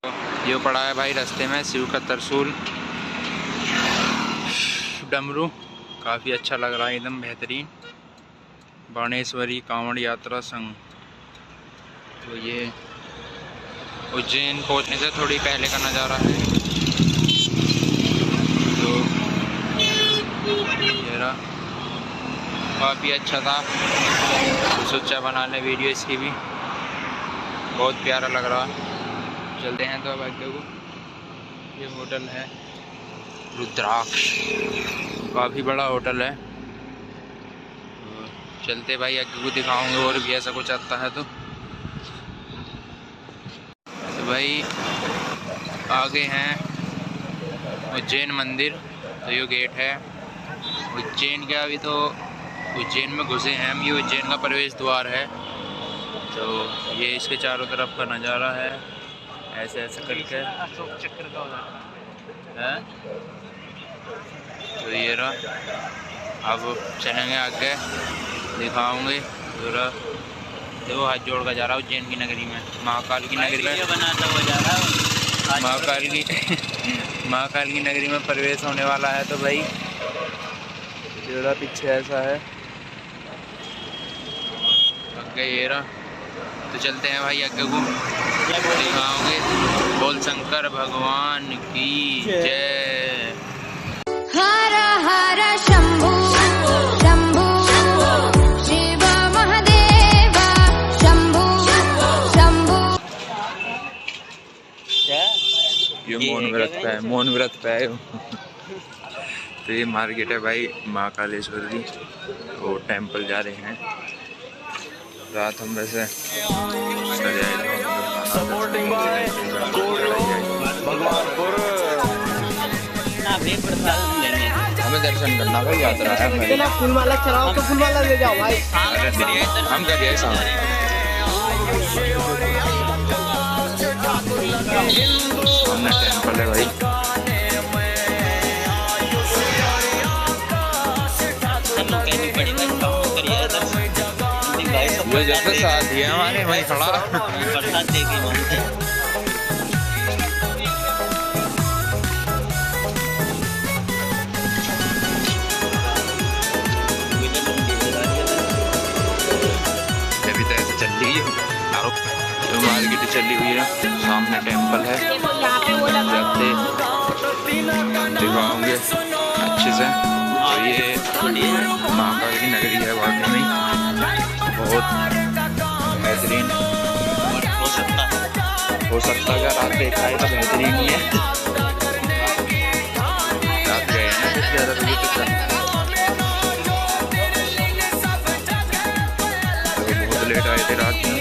ये पड़ा है भाई रास्ते में शिव का त्रिशूल डमरू, काफ़ी अच्छा लग रहा है, एकदम बेहतरीन। बाणेश्वरी कांवड़ यात्रा संघ। तो ये उज्जैन पहुंचने से थोड़ी पहले का नज़ारा है। तो ये रहा, काफ़ी अच्छा था। तो सोचा बना लें वीडियो इसकी भी, बहुत प्यारा लग रहा है। चलते हैं तो अब आगे को। ये होटल है रुद्राक्ष, काफ़ी बड़ा होटल है। तो चलते भाई आगे को दिखाऊंगे और भी ऐसा कुछ आता है तो भाई आगे हैं उज्जैन मंदिर। तो ये गेट है उज्जैन का। अभी तो उज्जैन में घुसे हैं हम। ये उज्जैन का प्रवेश द्वार है। तो ये इसके चारों तरफ का नज़ारा है, ऐसे ऐसे करके अशोक चक्र का है। तो ये रहा, अब चलेंगे आगे, दिखाऊंगे पूरा। देखो हाथ जोड़ कर जा रहा है उज्जैन की नगरी में, महाकाल की नगरी में बनाता हुआ जा रहा है। महाकाल की नगरी में प्रवेश होने वाला है। तो भाई जोड़ा पीछे ऐसा है, आगे ये रहा। तो चलते हैं भाई आगे को, दिखाओगे। बोल शंकर भगवान की जय। हर हर शंभू शंभू शिव महादेव शंभू शंभू। ये मौन व्रत पे है, मौन व्रत पे है। तो ये मार्केट है भाई महाकालेश्वर की। तो टेंपल जा रहे हैं। रात हम वैसे हमें दर्शन करना भाई, यात्रा है। फूल माला चढ़ाओ तो फूल माला ले जाओ भाई। हम करिए सामने टेंपल है भाई। ये जैसे साथ ही है हमारे भाई खड़ा। अभी तो ऐसे चल रही है, मार्केट चली हुई है। सामने टेंपल है, जाते दिखाओगे अच्छे से। तो ये महाकाल की नगरी है, वाकई में बहुत बेहतरीन। हो सकता है रात देखा है तो बेहतरीन ही है। रात गए हैं ना 11 बजे तक, बहुत लेट आए थे रात में।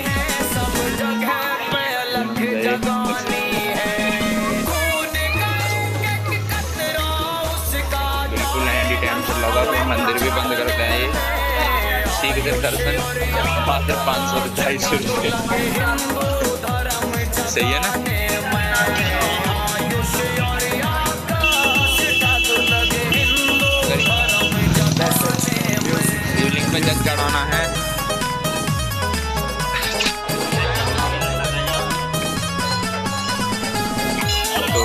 बिल्कुल हैंडी टाइम से लगा। तो मंदिर भी बंद करते हैं ये। सीधे दर्शन मात्र 500 से 250 रुपये। सही है ना। शिवलिंग में जल चढ़ाना है। तो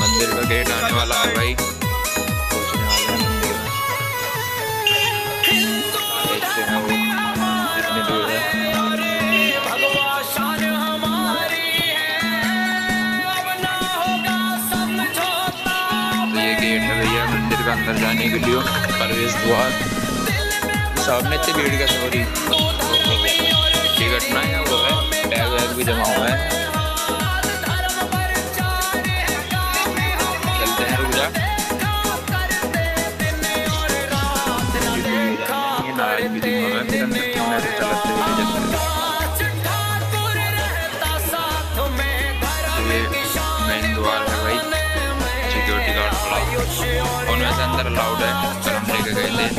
मंदिर का गेट आने वाला है भाई, पहुंचने वाला है मंदिर में। देखते हैं वो कितनी दूर है। तो ये गेट है भैया मंदिर का अंदर जाने के लिए, प्रवेश द्वार। सामने से भीड़ का सॉरी टिकट ना है, वो है टैग वैग भी जमा हुआ है। चलते हैं, रुक जा। नाराज भी दिखा रहा है, फिर अंदर क्यों ऐसे चलते हुए जाते हैं। ये मेन द्वार है भाई, सिक्योरिटी गार्ड खड़ा। और वैसे अंदर अलाउड है, पर हम लेके गए थे,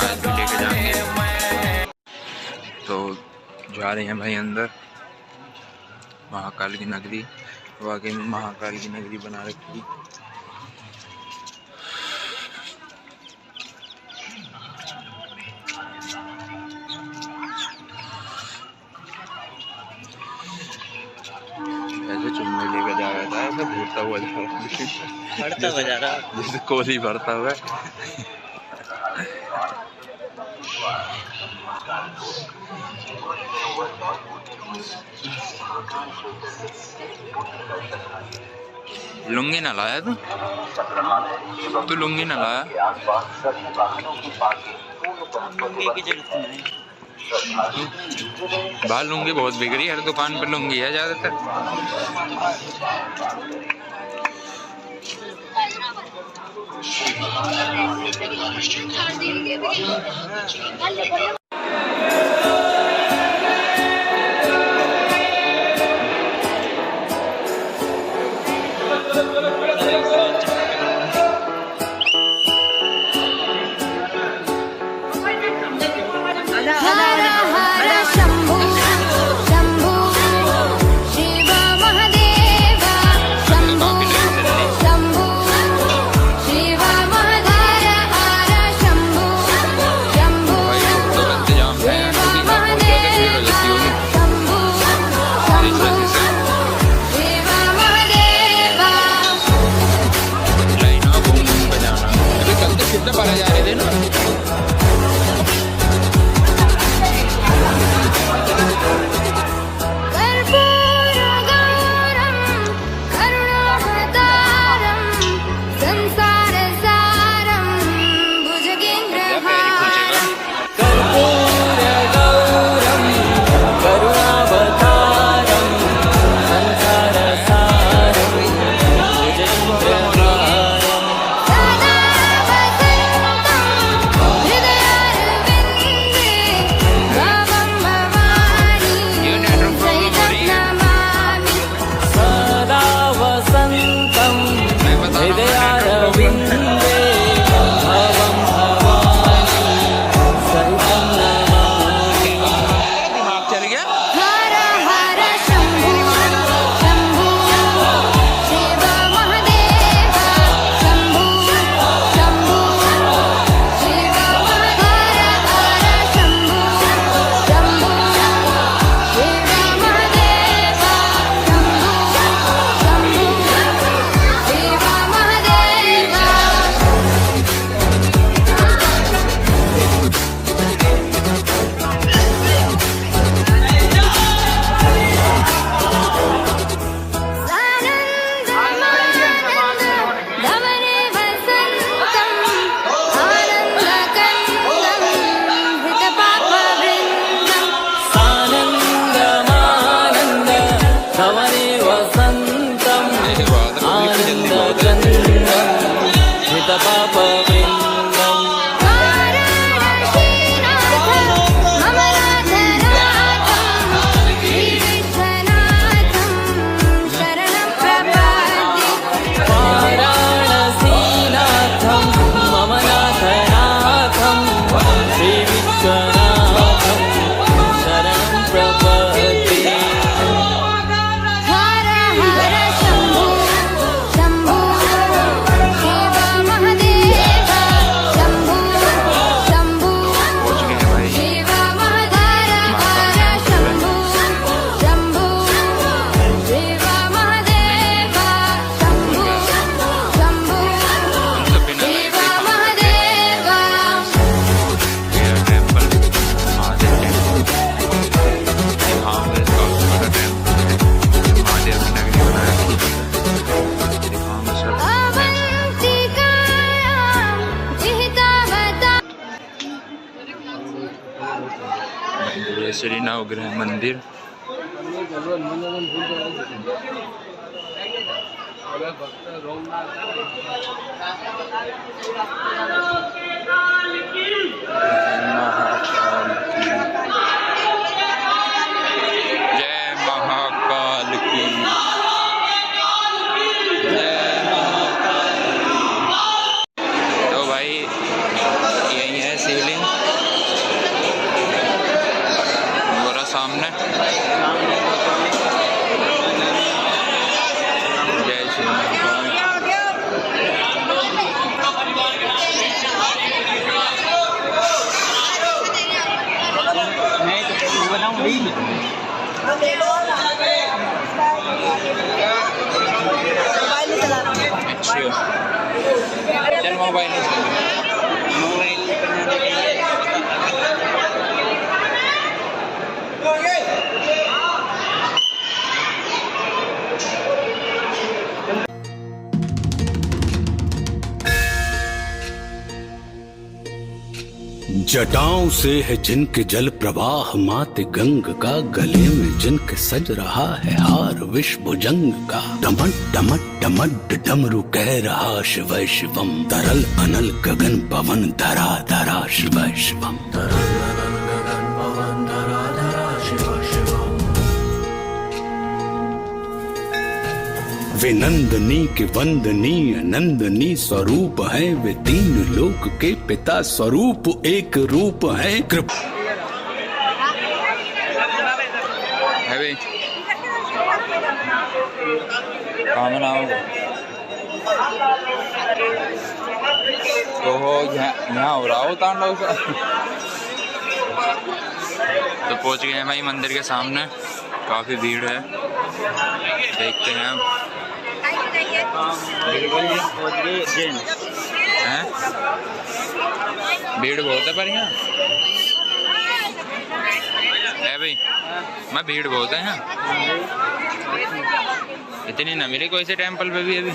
आज भी लेके जाएंगे। तो जा रहे हैं भाई अंदर। महाकाल की नगरी, वाकई में महाकाल की नगरी बना रखी। ऐसे चुम्मे लेकर जा रहा था, ऐसे भूरता हुआ जा रहा है, बढ़ता हुआ जा रहा है। जैसे कोहली भरता हुआ। लुंगी ना लाया तू लुंगी ना लाया? लुंगी की जरूरत नहीं। बाल लुंगी बहुत बिक रही है, हर दुकान पर लुंगी है ज्यादातर। हर हर शंभू शंभू शिव महादेव शंभू शंभू शिव महादेव हर शंभू शंभू शिव महादेव शंभू शंभू शिव महादेव। लाइनों घूम घूम बजाना। अभी कल तो कितने बारह जा रहे थे ना। कर्पूरगौरं करुणावतारं संसारसारं भुजगेन्द्रहारं कर्पूरगौरं करुणावतारं संसारसारं भुजगेन्द्रहारं सदा वसन्तं हृदयारविन्दे भवं भवानी सहितं नमामि। सदा वसन्तं हृदयारविन्दे भवं भवानी सहितं नमामि। दिमाग चल गया। हर हर शंभू शंभू शिव महादेव शंभू शंभू शिव महादेव हर शंभू शंभू शिव महादेव शंभू शंभू शिव महादेव। सानन्दमानन्द धवने वसन्तं आनन्दकन्दं हृतपापवृन्दं सानन्दमानन्द धवने वसन्तं आनन्दकन्दं हितपापवृन्दं वाराणसीनाथं मम नाथनाथं श्रीविश्वनाथं शरणं प्रपद्ये हर हर शंभू शंभू शिव महादेव शंभू शंभू पहुंच गए भाई। शिव महादेव हर शंभू शंभू शिव महादेव शंभू शंभू सब बिना शिव महादेव। मेरा टेम्पल महादेव टेम्पल। हाँ मेरे काफी बड़ा टेम्पल है, महादेव की नगरी बनाया थी। दिखाऊंगा सब। अवन्तिकायां विहितावता श्री नवग्रह मंदिर। जय महाकाल की। जय महाकाल। तो भाई यही है शिवलिंग पूरा सामने। जय श्री महाकाल। नहीं तो बनाऊं मोबाइल है जटाओं से है जिनके जल प्रवाह माते गंग का, गले में जिनके सज रहा है हार विश्व भुजंग का। डमट डमट डमट डमरू कह रहा शिव शिवम, तरल अनल गगन पवन धरा धरा शिव शिवम। वे नंदनी के वंदनीय नंदनी स्वरूप है, वे तीन लोक के पिता स्वरूप एक रूप है। कृपा है भाई कहाँ बनाओगे? तो यहाँ हो रहा हो तांडव सा। तो पहुँच गए हैं भाई मंदिर के सामने, काफ़ी भीड़ है, देखते हैं हम। हैं? भीड़ बहुत है पर यहाँ है भाई, मैं भीड़ बहुत है यहाँ, इतनी ना मिली कोई से टेम्पल पे भी अभी।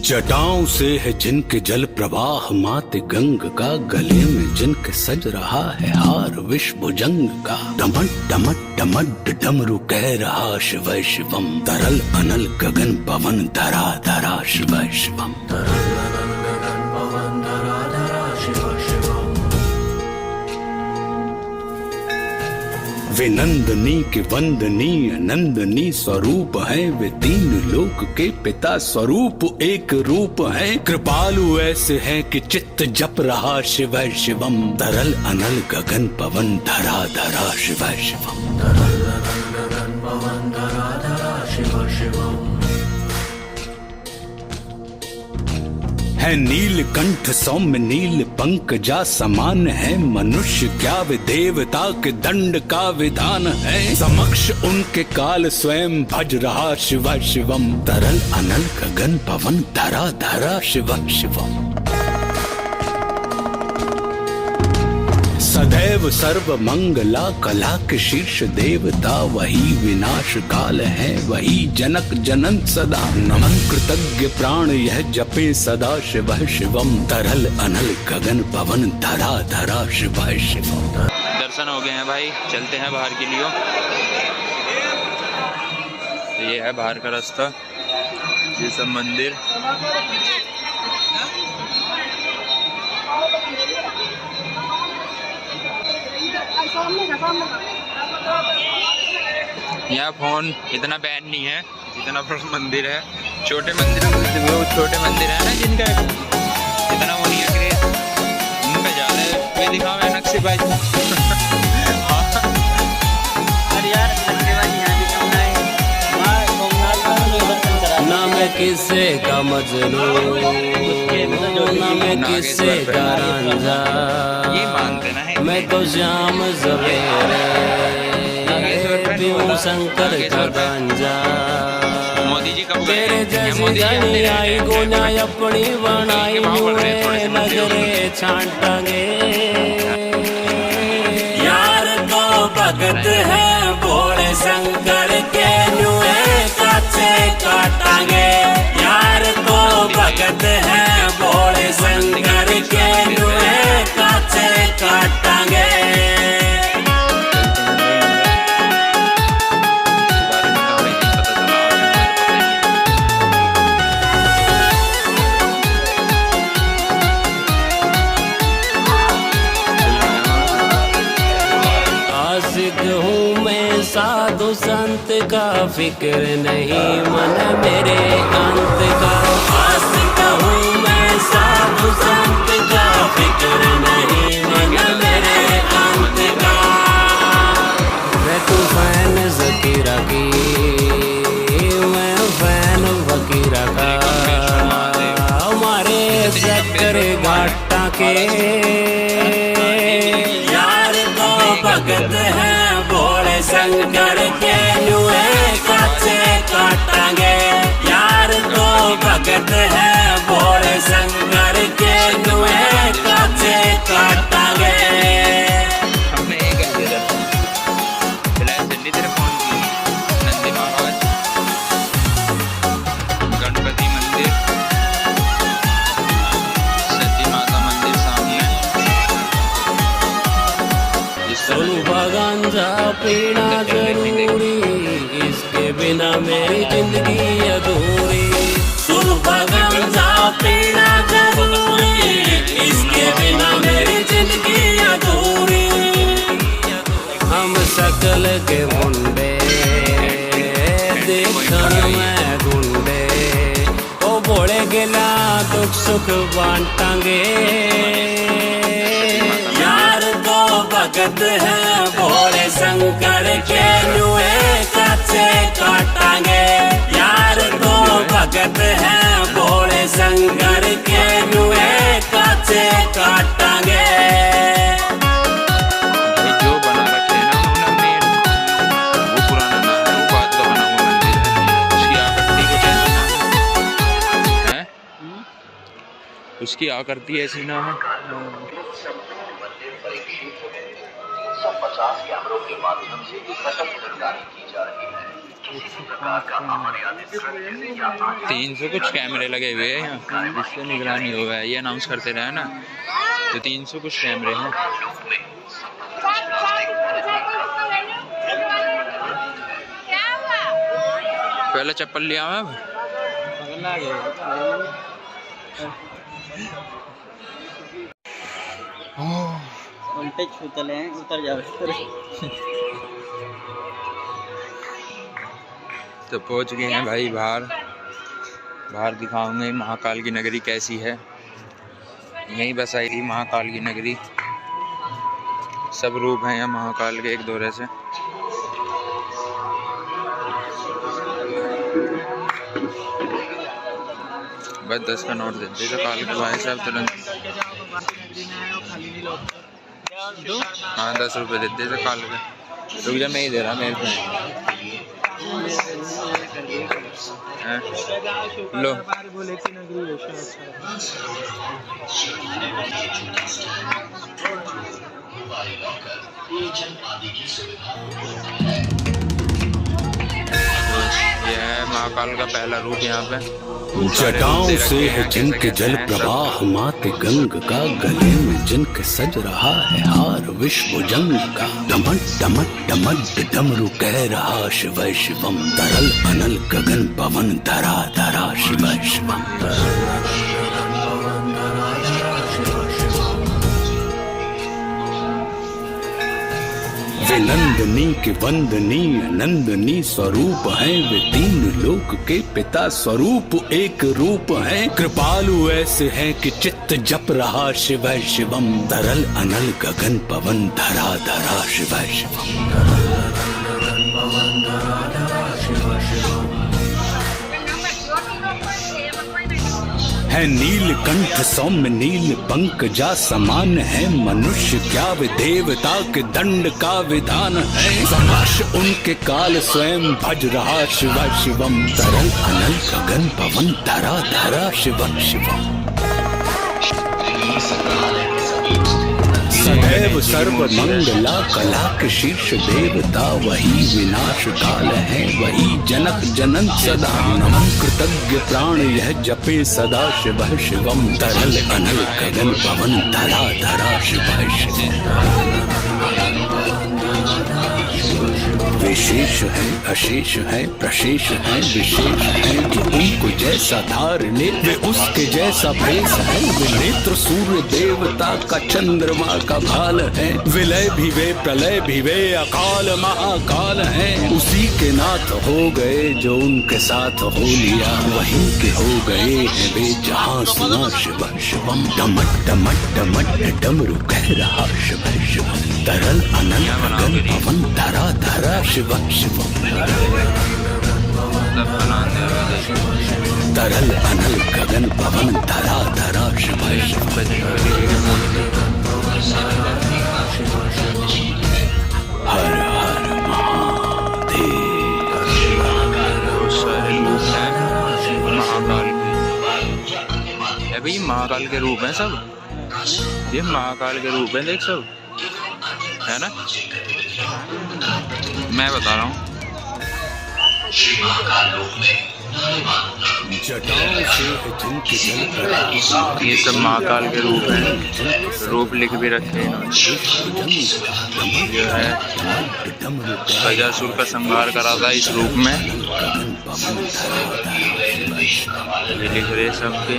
जटाओं से है जिनके जल प्रवाह माते गंग का, गले में जिनके सज रहा है हार विश्व भुजंग का। डमट डमट डमट डमरू कह रहा शिव शिवम, तरल अनल गगन पवन धरा धरा शिव शिवम। वे नंदनी के वंदनीय नंदनी स्वरूप है, वे तीन लोक के पिता स्वरूप एक रूप है। कृपालु ऐसे है कि चित्त जप रहा शिव शिवम, तरल अनल गगन पवन धरा धरा शिव शिवम। है नीलकंठ सौम्य नील पंकजा समान है, मनुष्य क्या वे देवता के दंड का विधान है। समक्ष उनके काल स्वयं भज रहा शिव शिवम, तरल अनल गगन पवन धरा धरा शिव शिवम। सदैव सर्व मंगला कला के शीर्ष देवता, वही विनाश काल है वही जनक जनन सदा। नमन कृतज्ञ प्राण यह जपे सदा शिव शिवम, तरल अनल गगन पवन धरा धरा शिव शिवम। दर्शन हो गए हैं भाई, चलते हैं बाहर के लिए। ये है बाहर का रास्ता, ये सब मंदिर। यहाँ फोन इतना बैन नहीं है जितना बड़ा मंदिर है। छोटे मंदिर, वो छोटे मंदिर है ना जिनका इतना वो नहीं है क्रेज, उनका ज्यादा वे दिखाओ है नक्शेबाजी। ना मैं किसे का मजनू, ना मैं किसे का रांझा, ये मानते ना है। मैं तो शाम सवेरे पीऊं शंकर का गांजा। मोदी जी कब तेरे जैसी जानी आई गुना अपनी बनाई हुए नजरे छांटांगे। यार तो भगत है भोले शंकर के नुए काचे काटांगे। यार तो भगत है भोले शंकर के नुए काचे काटांगे। साधु संत का फिक्र नहीं मन मेरे अंत का। आशिक हूँ मैं साधु संत का फिक्र नहीं मन मेरे अंत का। मैं तू फैन ज़कीरा की, मैं फैन फकीरा का। हमारे चक्कर घाटा के यार तो भगत है भोले से शंकर के नुए काचे काटांगे यार तो भगत है भोले शंकर के नुए काचे काटांगे हमने एक घंटे तक फिलहाल दिल्ली तेरे फोन की नंदी महाराज गणपति मंदिर सती माता मंदिर सामने सुलभा गांजा पीना जरूरी इसके बिना मेरी जिंदगी अधूरी सुलभा गांजा पीना जरूरी इसके बिना मेरी जिंदगी अधूरी हम शकल के मुंडे देखन में गुंडे ओ बोले गिला दुख सुख बांटांगे यार तो भगत है भोले शंकर के नुए काचे काटांगे यार तो भगत है भोले शंकर के नुए काचे काटांगे भाई जो बना रखे हैं ना उन्होंने मेन वो पुराना नाम है वो बात का बना हुआ मंदिर है उसकी आकृति कुछ ऐसी ना है उसकी आकृति ऐसी ना है 150 कैमरों के माध्यम से सशक्त निगरानी की जा रही है किसी भी प्रकार का अमर्यादित कृत्य या 300 कुछ कैमरे लगे हुए हैं यहाँ जिससे निगरानी हो गया ये अनाउंस करते रहे ना तो 300 कुछ कैमरे हैं पहले चप्पल लिया मैं उल्टे छूतले हैं उतर जाओ तो पहुंच गए हैं भाई बाहर दिखाऊंगे महाकाल की नगरी कैसी है यहीं बस आई थी महाकाल की नगरी सब रूप हैं यहाँ महाकाल के एक दौरे से बस 10 का नोट देते तो काल के भाई साहब तुरंत हाँ 10 रुपये देते थे काल के रुक जा मैं ही दे रहा मेरे को लो ये है महाकाल का पहला रूप यहाँ पे जटाओं से है जिनके जल प्रवाह माते गंग का गले में जिनके सज रहा है हार विश्व जंग का डमट डमट डमट डमरू कह रहा शिव शिवम तरल अनल गगन पवन धरा धरा शिव शिवम वे नंदनी के वंदनीय नंदनी स्वरूप हैं वे तीन लोक के पिता स्वरूप एक रूप हैं कृपालु ऐसे हैं कि चित्त जप रहा शिव शिवम तरल अनल गगन पवन धरा धरा शिव शिवम है नीलकंठ सौम्य नील पंकजा समान है मनुष्य क्या वे देवता के दंड का विधान है समक्ष उनके काल स्वयं भज रहा शिव शिवम तरल अनल गगन पवन धरा धरा शिव शिवम सदैव सर्व मंगला कला के शीर्ष देवता वही विनाश काल है वही जनक जनन सदा नमः कृतज्ञ प्राण यह जपे सदा शिव शिवम तरल अनल गगन पवन धरा धरा शिव शिवम विशेष है अशेष है प्रशेष है विशेष है जो उनको जैसा धार ले वे उसके जैसा भेष है वे नेत्र सूर्य देवता का चंद्रमा का भाल है विलय भी वे प्रलय भी वे अकाल महाकाल है उसी के नाथ हो गए जो उनके साथ हो लिया वहीं के हो गए हैं वे जहाँ सुना शिव शिवम डमट डमट डमट डमरू कह रहा शिव शिवम तरल अनल गगन पवन धरा धरा शिव शिवम तरल अनल गगन पवन धरा धरा शिव शिवम हर हर महादेव महाकाल के रूप हैं सब, ये महाकाल के रूप हैं, देख सब, है ना। मैं बता रहा हूँ, ये सब महाकाल के रूप हैं, रूप लिख भी रखे हैं इन्होंने। ये है गजासुर का संहार करा था इस रूप में, ये लिख रहे सबके।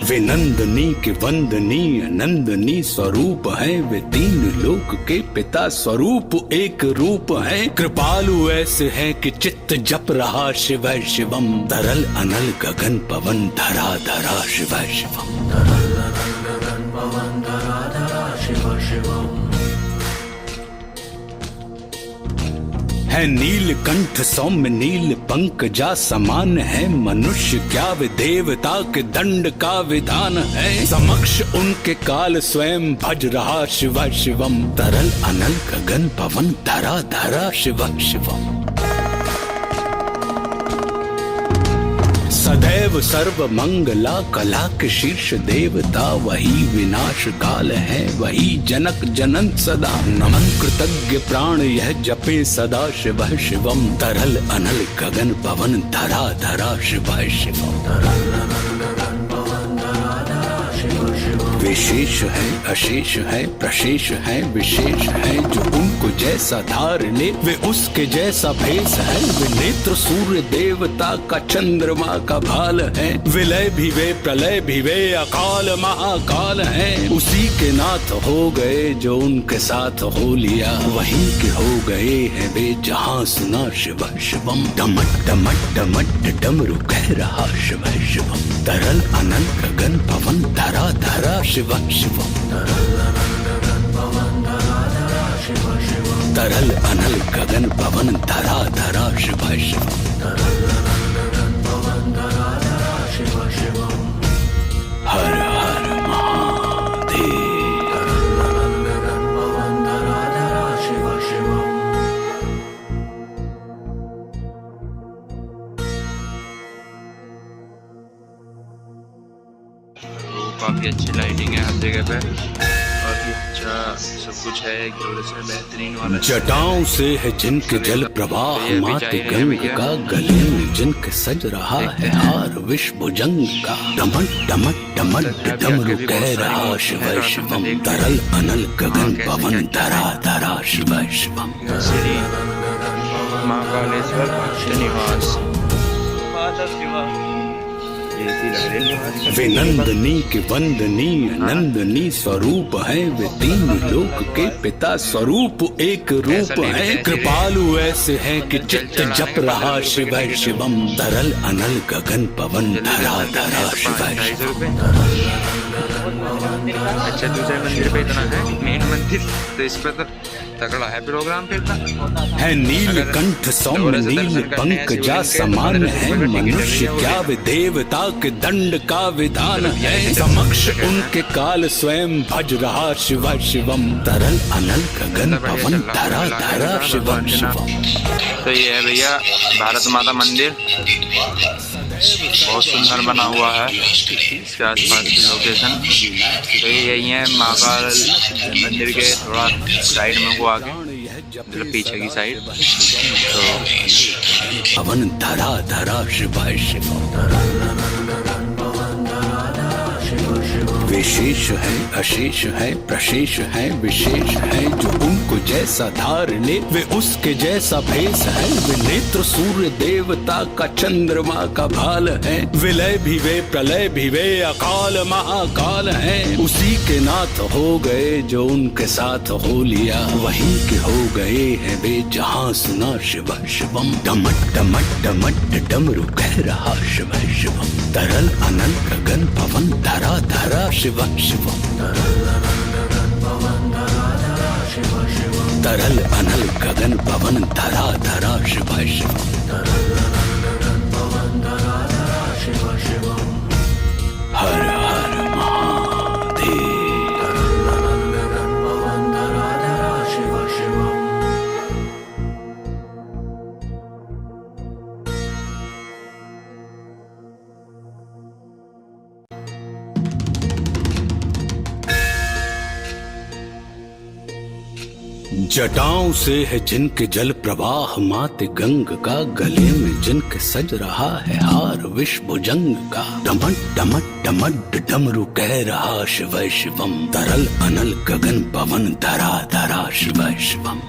वे नंदनी के वंदनीय नंदनी स्वरूप है, वे तीन लोक के पिता स्वरूप एक रूप है। कृपालु ऐसे है कि चित्त जप रहा शिव शिवम, तरल अनल गगन पवन धरा धरा शिव शिवम, तरल अनल गगन पवन धरा धरा शिव शिवम। है नीलकंठ सौम्य नील पंकजा समान है, मनुष्य क्या वे देवता के दंड का विधान है। समक्ष उनके काल स्वयं भज रहा शिव शिवम, तरल अनल गगन पवन धरा धरा शिव शिवम। सदैव सर्व मंगला कला के शीर्ष देवता, वही विनाश काल है वही जनक जनन सदा। नमन कृतज्ञ प्राण यह जपे सदा शिव शिवम, तरल अनल गगन पवन धरा धरा शिव शिवम, तरल अनल गगन पवन धरा धरा शिव शिवम। विशेष है अशेष है प्रशेष है विशेष है, जो उनको जैसा धार ले वे उसके जैसा भेष है। वे नेत्र सूर्य देवता का चंद्रमा का भाल है, विलय भी वे प्रलय भी वे अकाल महाकाल है। उसी के नाथ हो गए जो उनके साथ हो लिया, वहीं के हो गए हैं वे जहां सुना शिव शिवम। डमट डमट डमट डमरू कह रहा शिव शिवम, तरल अनल गगन पवन धरा धरा शिव शिवम, तरल अनल गगन पवन धरा धरा शिव शिवम, तरल अनल गगन पवन धरा धरा शिव शिवम, तरल अनल गगन पवन धरा धरा शिव शिवम। हर हर महादेव, तरल अनल गगन पवन धरा धरा शिव शिवम। काफ़ी अच्छी लाइटिंग है हर जगह पे, काफ़ी अच्छा सब कुछ है, एक जोड़े से बेहतरीन वाला। जटाओं से है जिनके जल प्रवाह माते गंग का, गले में जिनके सज रहा है हार विष भुजंग का। डमट डमट डमट डमरू कह रहा शिव शिवम, तरल अनल गगन पवन धरा धरा शिव शिवम। श्री महाकालेश्वर निवास, वे नंदनी के वंदनीय नंदनी स्वरूप है, वे तीन लोक के पिता स्वरूप एक रूप है। कृपालु ऐसे है कि चित्त जप रहा शिव शिवम, तरल अनल गगन पवन धरा धरा शिव शिवम। अच्छा दूसरे मंदिर पे इतना है, मेन मंदिर तो इस पे तो तगड़ा है प्रोग्राम पे इतना है। नीलकंठ सौम्य नील पंकजा समान है, मनुष्य क्या वे देवता के दंड का विधान है। समक्ष उनके काल स्वयं भज रहा शिव शिवम, तरल अनल गगन पवन धरा धरा शिव शिवम। तो ये है भैया भारत माता मंदिर, बहुत सुंदर बना हुआ है। इसके आसपास की लोकेशन तो यही है महाकाल मंदिर के थोड़ा साइड में को आगे, मतलब पीछे की साइड। तो पवन धरा धरा शिव शिवम, विशेष है अशेष है प्रशेष है विशेष है, जो उनको जैसा धार ले वे उसके जैसा भेष है। वे नेत्र सूर्य देवता का चंद्रमा का भाल है, विलय भी वे प्रलय भी वे अकाल महाकाल है। उसी के नाथ हो गए जो उनके साथ हो लिया, वहीं के हो गए हैं वे जहां सुना शिव शिवम। डमट डमट डमट डमरू कह रहा शिव शिवम, तरल अनल गगन पवन धरा धरा शिव शिवम, तरल अनल गगन पवन धरा धरा शिव शिवम, तरल अनल गगन पवन धरा धरा शिव शिवम, तरल अनल गगन पवन धरा धरा शिव शिवम। हर हर महादेव, तरल अनल गगन पवन धरा धरा शिव शिवम। जटाओं से है जिनके जल प्रवाह माते गंग का, गले में जिनके सज रहा है हार विष भुजंग का। डमट डमट डमट डमरू कह रहा शिव शिवम, तरल अनल गगन पवन धरा धरा शिव शिवम।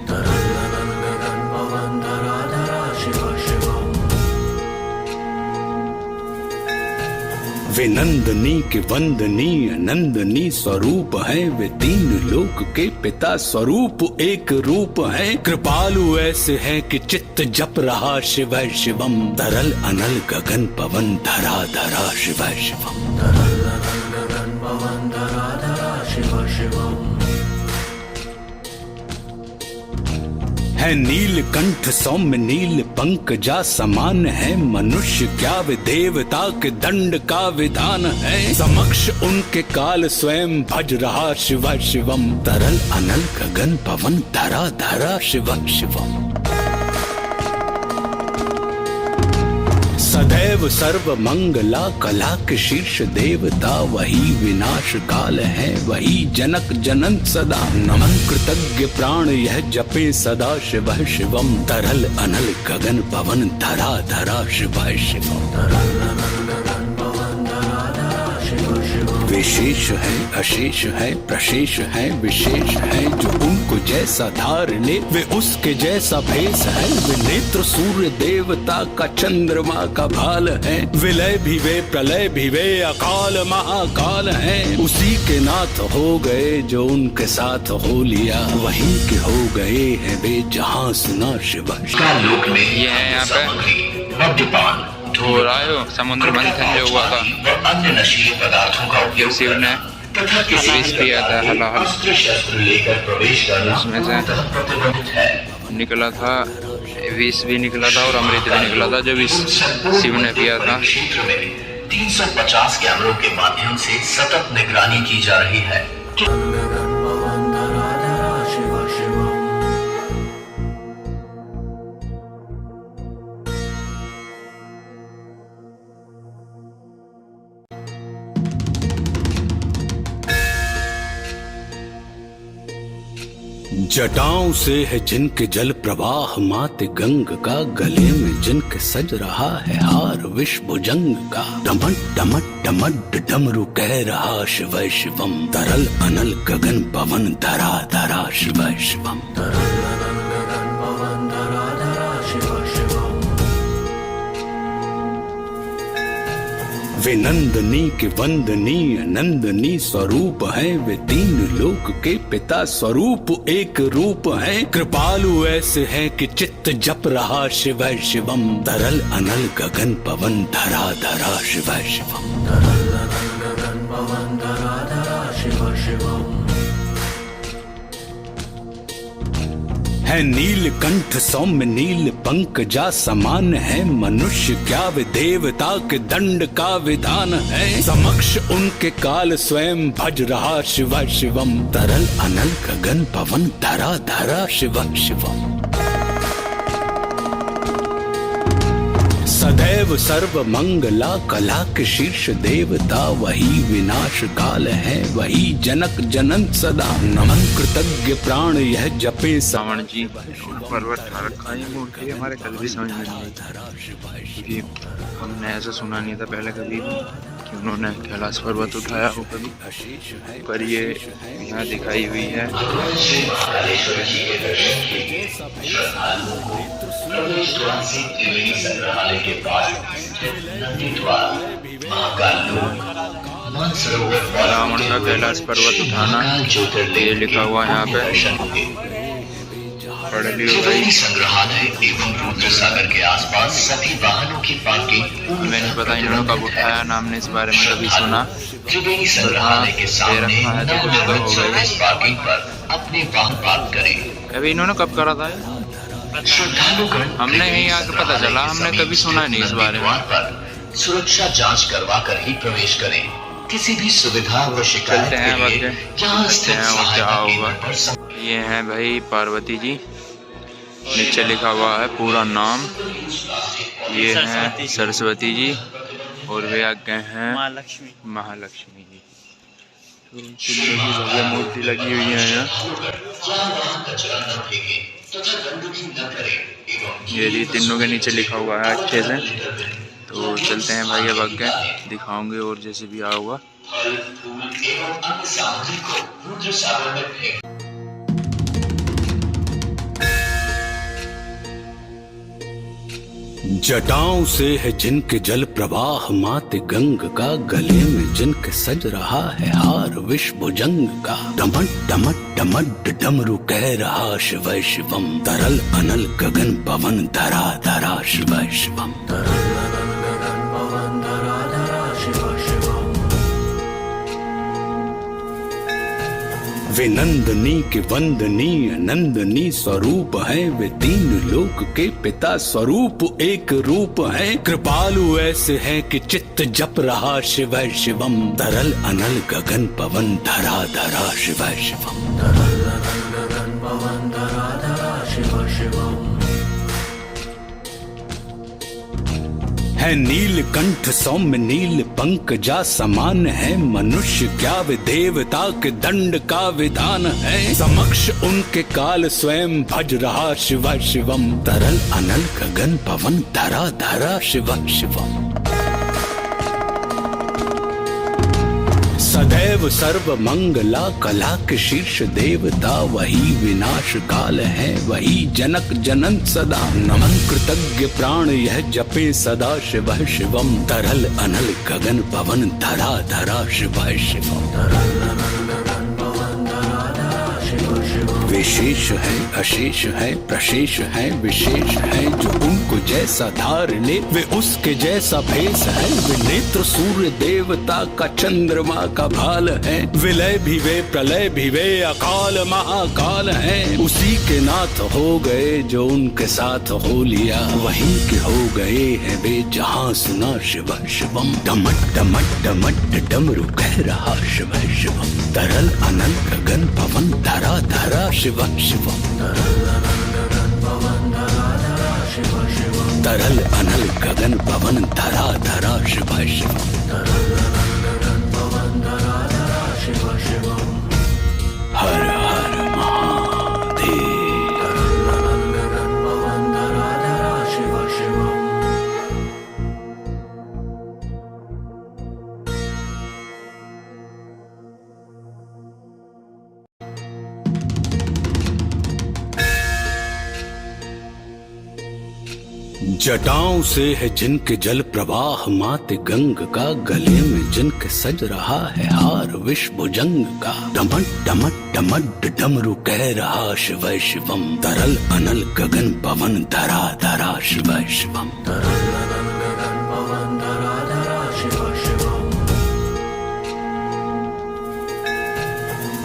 वे नंदनी के वंदनीय नंदनी स्वरूप है, वे तीन लोक के पिता स्वरूप एक रूप है। कृपालु ऐसे है कि चित्त जप रहा शिव शिवम, तरल अनल गगन पवन धरा धरा शिव शिवम। तरल अनल गगन पवन धरा धरा शिव शिवम। है नीलकंठ सौम्य नील पंकजा समान है, मनुष्य क्या वे देवता के दंड का विधान है। समक्ष उनके काल स्वयं भज रहा शिव शिवम, तरल अनल गगन पवन धरा धरा शिव शिवम। सदैव सर्व मंगला कला के शीर्ष देवता, वही विनाश काल है वही जनक जनन सदा। नमन कृतज्ञ प्राण यह जपे सदा शिव शिवम, तरल अनल गगन पवन धरा धरा शिव शिवम। तरल अनल गगन पवन धरा धरा शिव शिवम। विशेष है अशेष है प्रशेष है विशेष है, जो उनको जैसा धार ले वे उसके जैसा भेष है। वे नेत्र सूर्य देवता का चंद्रमा का भाल है, विलय भी वे प्रलय भी वे अकाल महाकाल है। उसी के नाथ हो गए जो उनके साथ हो लिया, वहीं के हो गए हैं वे जहाँ सुना शिव। ये है यहाँ पे मद्यपान हो रहा है समुद्र मंथन जो हुआ था, अन्य नशीले पदार्थों का उपयोग शिव ने तथा किसी विष पिया था हलाहल, अस्त्र शस्त्र लेकर प्रवेश करना उसमें से प्रतिबंधित है। निकला था विष भी निकला था और अमृत भी निकला था, जो विष शिव ने पिया था। क्षेत्र में 350 कैमरों के माध्यम से सतत निगरानी की जा रही है। जटाओं से है जिनके जल प्रवाह माते गंग का, गले में जिनके सज रहा है हार विष भुजंग का। डमट डमट डमट डमरू कह रहा शिव शिवम, तरल अनल गगन पवन धरा धरा शिव शिवम। तरल अनल गगन पवन धरा धरा शिव शिवम। वे नंदनी के वंदनीय नंदनी स्वरूप है, वे तीन लोक के पिता स्वरूप एक रूप है। कृपालु ऐसे है कि चित्त जप रहा शिव शिवम, तरल अनल गगन पवन धरा धरा शिव शिवम। तरल अनल गगन पवन धरा धरा शिव शिवम। है नीलकंठ सौम्य नील पंकजा समान है, मनुष्य क्या वे देवता के दंड का विधान है। समक्ष उनके काल स्वयं भज रहा शिव शिवम, तरल अनल गगन पवन धरा धरा शिव शिवम। सदैव सर्व मंगला कला के शीर्ष देवता, वही विनाश काल है वही जनक जनन सदा। नमन कृतज्ञ प्राण यह जपे रावण जी पर्वत उठा रखा है, मूर्ति हमारे कल भी समझ में नहीं आई, क्योंकि हमने ऐसा सुना नहीं था पहले कभी कि उन्होंने कैलाश पर्वत उठाया हो कभी, पर ये यहाँ दिखाई हुई है। संग्रहालय के पास नंदी द्वार महाकाल रावण का कैलाश पर्वत उठाना, ये लिखा हुआ है यहाँ पे, पढ़ लियो भाई। संग्रहालय एवं रुद्र सागर के आसपास सभी वाहनों की पार्किंग। हमें नहीं पता इन्होंने कब उठाया, नाम ने इस बारे में कभी सुना। त्रिवेणी संग्रहालय के सामने रखा है तो कुछ तो हो गई। पार्किंग पर अपने वाहन पार्क करें। अभी इन्होंने कब करा था? श्रद्धालुगण हमने यहीं आके पता चला, हमने कभी सुना नहीं इस बारे में। पर सुरक्षा जांच करवा कर ही प्रवेश करें। किसी भी सुविधा व शिकायत चलते हैं के लिए यहाँ स्थित क्या सहायता होगा। केंद्र पर ये है भाई पार्वती जी, नीचे लिखा हुआ है पूरा नाम। ये है सरस्वती जी और वे आगे हैं महालक्ष्मी। महालक्ष्मी जी। तो चिल्लों की भव्य मूर्ति लगी हुई है यहाँ। ये तीनों के नीचे लिखा हुआ है अच्छे से। तो चलते हैं भाई, अब आगे दिखाऊंगे और जैसे भी आया होगा। जटाओं से है जिनके जल प्रवाह मात गंग का, गले में जिनके सज रहा है हार विष भुजंग का। डमट डमट डमट डमरू कह रहा शिव शिवम, तरल अनल गगन पवन धरा धरा शिव शिवम। वे नंदनी के वंदनीय नंदनी स्वरूप है, वे तीन लोक के पिता स्वरूप एक रूप है। कृपालु ऐसे है कि चित्त जप रहा शिव शिवम, तरल अनल गगन पवन धरा धरा शिव शिवम। तरल अनल गगन पवन धरा धरा शिव शिवम। है नीलकंठ सौम्य नील पंकजा समान है, मनुष्य क्या वे देवता के दंड का विधान है। समक्ष उनके काल स्वयं भज रहा शिव शिवम, तरल अनल गगन पवन धरा धरा शिव शिवम। सदैव सर्व मंगला कला के शीर्ष देवता, वही विनाश काल है वही जनक जनन सदा। नमन कृतज्ञ प्राण यह जपे सदा शिव शिवम, तरल अनल गगन पवन धरा धरा शिव शिवम। तरल अनल गगन पवन धरा धरा शिव शिवम। विशेष है अशेष है प्रशेष है विशेष है, जो उनको जैसा धार ले वे उसके जैसा भेष है। वे नेत्र सूर्य देवता का चंद्रमा का भाल है, विलय भी वे प्रलय भी वे अकाल महाकाल है। उसी के नाथ हो गए जो उनके साथ हो लिया, वहीं के हो गए हैं वे जहां सुना शिव शिवम। डमट डमट डमट डमरू कह रहा शिव शिवम, तरल अनल गगन पवन धरा धरा शिव शिवम। तरल अनल गगन पवन धरा धरा शिव शिवम, तरल अनल गगन पवन धरा धरा शिव शिवम। तरल अनल गगन पवन धरा धरा शिव शिवम। हर हर महादेव। तरल अनल गगन पवन धरा धरा शिव शिवम। जटाओं से है जिनके जल प्रवाह मात गंग का, गले में जिनके सज रहा है हार विष भुजंग का। डमट डमट डमट डमरू कह रहा शिव शिवम, तरल अनल गगन पवन धरा धरा शिव शिवम। तरल अनल गगन पवन धरा धरा शिव शिवम।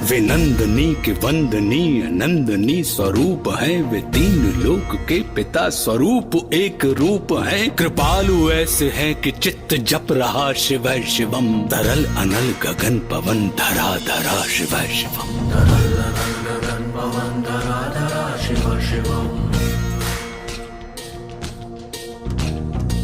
वे नंदनी के वंदनीय नंदनी स्वरूप है, वे तीन लोक के पिता स्वरूप एक रूप है। कृपालु ऐसे है कि चित्त जप रहा शिव शिवम, तरल अनल गगन पवन धरा धरा शिव शिवम। तरल अनल गगन पवन धरा धरा शिव शिवम।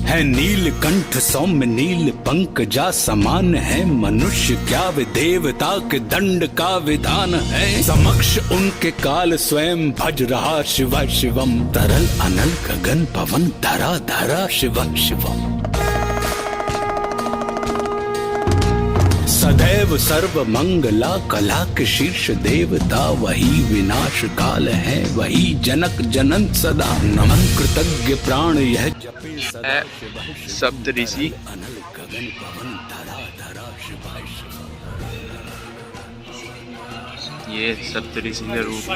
है नीलकंठ सौम्य नील पंकजा समान है, मनुष्य क्या वे देवता के दंड का विधान है। समक्ष उनके काल स्वयं भज रहा शिव शिवम, तरल अनल गगन पवन धरा धरा शिव शिवम। सदैव सर्व मंगला कला के शीर्ष देवता, वही विनाश काल है वही जनक जनन सदा। नमन कृतज्ञ प्राण यह जपे सदा सप्त ऋषि। अनल गगन पवन धरा धरा शिव शिव। ये सप्त ऋषि का रूप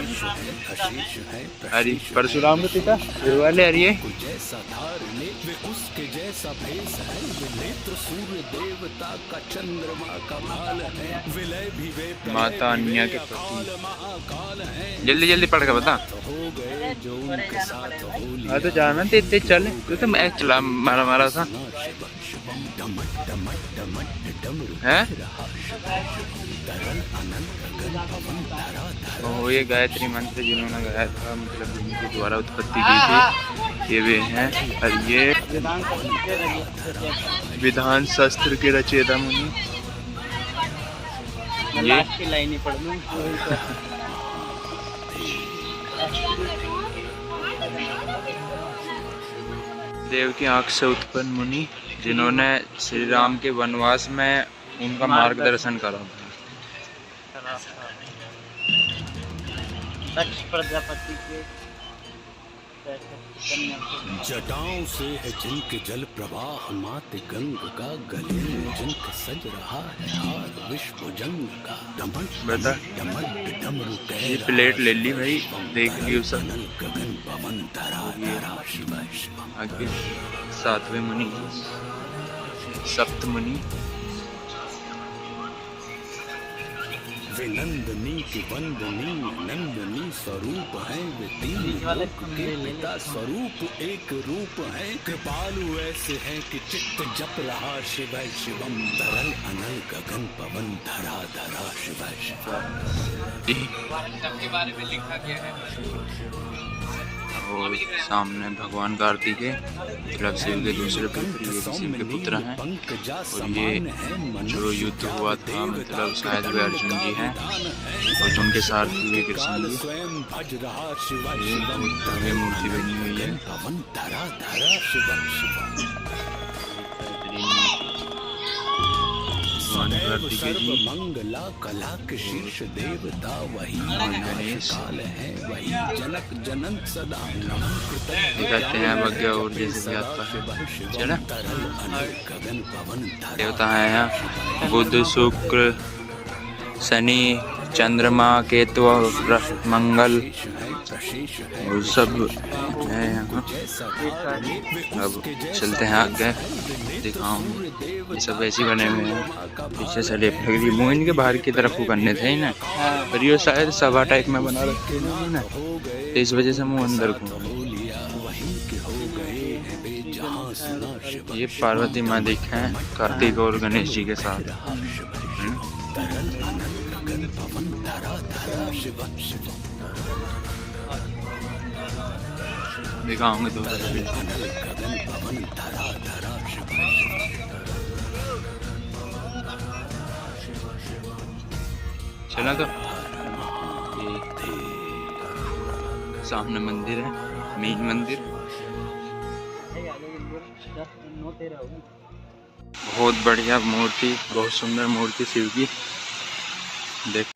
हरि परशुराम के पिता वाले हरिये जैसा धारने वे उसके जैसा भेष है। वे नेत्र सूर्य देवता का चंद्रमा का भाल है, विलय भी वे माता अन्या के प्रति महाकाल है। जल्दी जल्दी पढ़ के बता। हो गए जो उनके साथ हो लिया, हाँ तो जाना तेज चले, तो मैं चला मारा मारा था है। वो ये गायत्री मंत्र जिन्होंने गाया था, मतलब इनके द्वारा उत्पत्ति की थी, ये वे हैं। और ये विधान शास्त्र के रचयिता मुनि। ये लास्ट की लाइन ही पढ़ दूँ। देव की आंख से उत्पन्न मुनि जिन्होंने श्री राम के वनवास में उनका मार्गदर्शन करा। दक्ष प्रजापति के जटाओं से है जिनके जल प्रवाह मात गंग का, गले में जिनके सज रहा है हार विश्व जंग का। बता डमरू ये प्लेट ले ली भाई, देख लियो सब। गगन पवन धरा धरा शिव शिव। आगे सातवें मुनि सप्त मुनि वे नंदनी की वंदनी नंदनी स्वरूप है, वे तीन लोक के पिता स्वरूप एक रूप है। कृपालु ऐसे है कि चित्त जप रहा शिव शिवम, तरल अनल गगन पवन धरा धरा शिव शिव। के बारे में लिखा गया है। और सामने भगवान कार्तिकेय मतलब शिव के दूसरे पुत्र, ये शिव के पुत्र हैं। और ये जो युद्ध हुआ था मतलब शायद वे अर्जुन जी हैं और उनके साथ हुए कृष्ण जी। ये मूर्ति बनी हुई है। मंगला कला के शीर्ष देवता वही काल है, वही जनक जनन सदा दिखाते हैं भग्य और जैसे भी आता है चला। देवता है यहाँ बुध शुक्र शनि चंद्रमा केतु मंगल वो सब है यहाँ। अब चलते हैं आगे दिखाऊँ। ये सब ऐसे बने हुए हैं, पीछे से लेप लग रही। मुँह इनके बाहर की तरफ को करने थे ना, पर ये शायद सभा टाइप में बना रखे हैं ना, तो इस वजह से मुँह अंदर को। ये पार्वती माँ दिखे हैं कार्तिक और गणेश जी के साथ। दिखाऊंगे तो चला। तो ये सामने मंदिर है, मेन मंदिर। बहुत बढ़िया मूर्ति, बहुत सुंदर मूर्ति शिव की। देख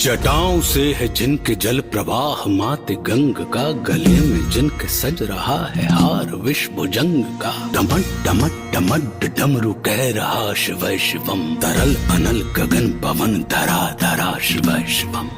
जटाओं से है जिनके जल प्रवाह मात गंग का, गले में जिनके सज रहा है हार विश्व जंग का। डमट डमट डमट डमरू कह रहा शिव शिवम, तरल अनल गगन पवन धरा धरा शिव शिवम।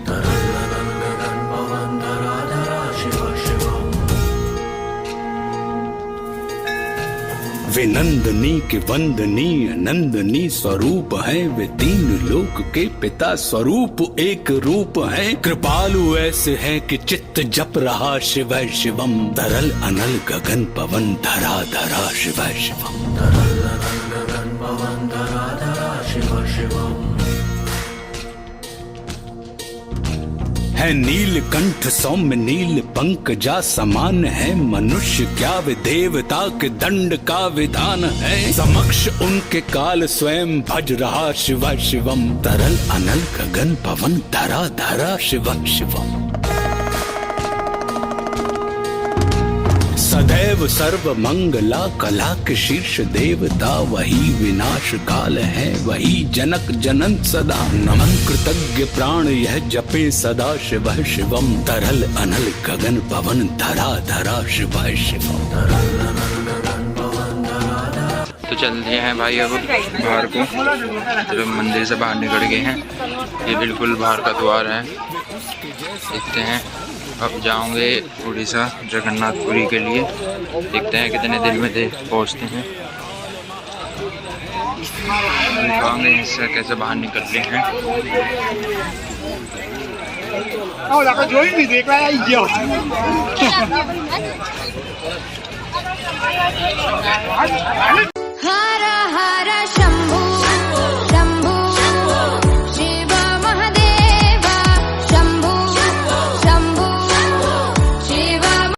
वे नंदनी के वंदनीय नंदनी स्वरूप है, वे तीन लोक के पिता स्वरूप एक रूप है। कृपालु ऐसे है कि चित्त जप रहा शिव शिवम, तरल अनल गगन पवन धरा धरा शिव शिवम। तरल अनल गगन पवन धरा धरा शिव शिवम। है नीलकंठ सौम्य नील पंकजा समान है, मनुष्य क्या वे देवता के दंड का विधान है। समक्ष उनके काल स्वयं भज रहा शिव शिवम, तरल अनल गगन पवन धरा धरा शिव शिवम। सदैव सर्व मंगला कला के शीर्ष देवता, वही विनाश काल है, वही जनक जनन सदा। नमन कृतज्ञ प्राण यह जपे सदा शिव शिवम, तरल अनल गगन पवन धरा धरा शिव शिवम। तो चलते हैं भाई अब बाहर को। जब मंदिर से बाहर निकल गए हैं, ये बिल्कुल बाहर का द्वार है। देखते हैं अब जाऊंगे उड़ीसा जगन्नाथपुरी के लिए। देखते हैं कितने दिन में पहुंचते हैं। दिखाएंगे इससे कैसे बाहर निकलते हैं।